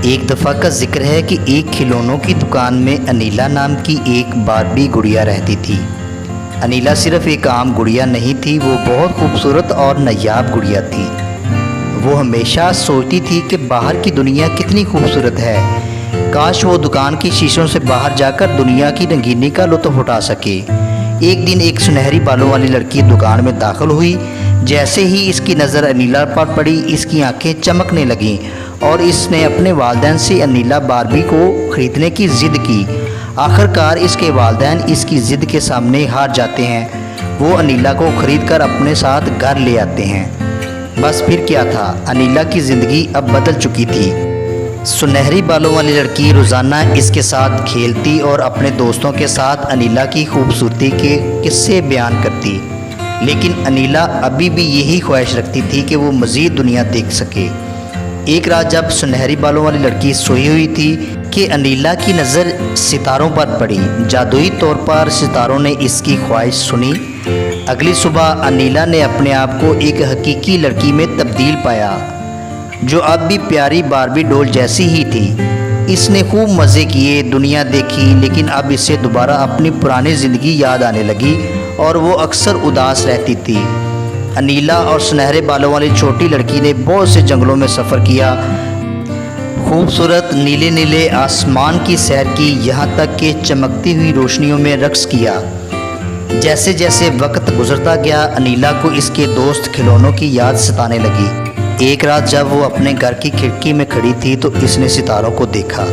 ایک دفعہ کا ذکر ہے کہ ایک کھلونوں کی دکان میں انیلا نام کی ایک باربی گڑیا رہتی تھی۔ انیلا صرف ایک عام گڑیا نہیں تھی، وہ بہت خوبصورت اور نایاب گڑیا تھی۔ وہ ہمیشہ سوچتی تھی کہ باہر کی دنیا کتنی خوبصورت ہے، کاش وہ دکان کی شیشوں سے باہر جا کر دنیا کی رنگینی کا لطف اٹھا سکے۔ ایک دن ایک سنہری بالوں والی لڑکی دکان میں داخل ہوئی۔ جیسے ہی اس کی نظر انیلا پر پڑی، اس کی آنکھیں چمکنے لگیں اور اس نے اپنے والدین سے انیلا باربی کو خریدنے کی ضد کی۔ آخرکار اس کے والدین اس کی ضد کے سامنے ہار جاتے ہیں۔ وہ انیلا کو خرید کر اپنے ساتھ گھر لے آتے ہیں۔ بس پھر کیا تھا، انیلا کی زندگی اب بدل چکی تھی۔ سنہری بالوں والی لڑکی روزانہ اس کے ساتھ کھیلتی اور اپنے دوستوں کے ساتھ انیلا کی خوبصورتی کے قصے بیان کرتی، لیکن انیلا ابھی بھی یہی خواہش رکھتی تھی کہ وہ مزید دنیا دیکھ سکے۔ ایک رات جب سنہری بالوں والی لڑکی سوئی ہوئی تھی کہ انیلا کی نظر ستاروں پر پڑی۔ جادوئی طور پر ستاروں نے اس کی خواہش سنی۔ اگلی صبح انیلا نے اپنے آپ کو ایک حقیقی لڑکی میں تبدیل پایا، جو اب بھی پیاری باربی ڈول جیسی ہی تھی۔ اس نے خوب مزے کیے، دنیا دیکھی، لیکن اب اسے دوبارہ اپنی پرانی زندگی یاد آنے لگی اور وہ اکثر اداس رہتی تھی۔ انیلا اور سنہرے بالوں والی چھوٹی لڑکی نے بہت سے جنگلوں میں سفر کیا، خوبصورت نیلے نیلے آسمان کی سیر کی، یہاں تک کہ چمکتی ہوئی روشنیوں میں رقص کیا۔ جیسے جیسے وقت گزرتا گیا، انیلا کو اس کے دوست کھلونوں کی یاد ستانے لگی۔ ایک رات جب وہ اپنے گھر کی کھڑکی میں کھڑی تھی تو اس نے ستاروں کو دیکھا۔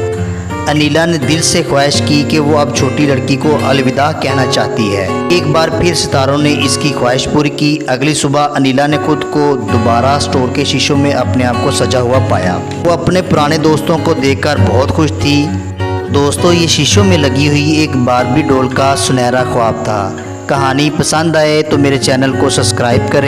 انیلا نے دل سے خواہش کی کہ وہ اب چھوٹی لڑکی کو الوداع کہنا چاہتی ہے۔ ایک بار پھر ستاروں نے اس کی خواہش پوری کی۔ اگلی صبح انیلا نے خود کو دوبارہ اسٹور کے شیشوں میں اپنے آپ کو سجا ہوا پایا۔ وہ اپنے پرانے دوستوں کو دیکھ کر بہت خوش تھی۔ دوستو، یہ شیشوں میں لگی ہوئی ایک باربی ڈول کا سنہرا خواب تھا۔ کہانی پسند آئے تو میرے چینل کو سبسکرائب کریں۔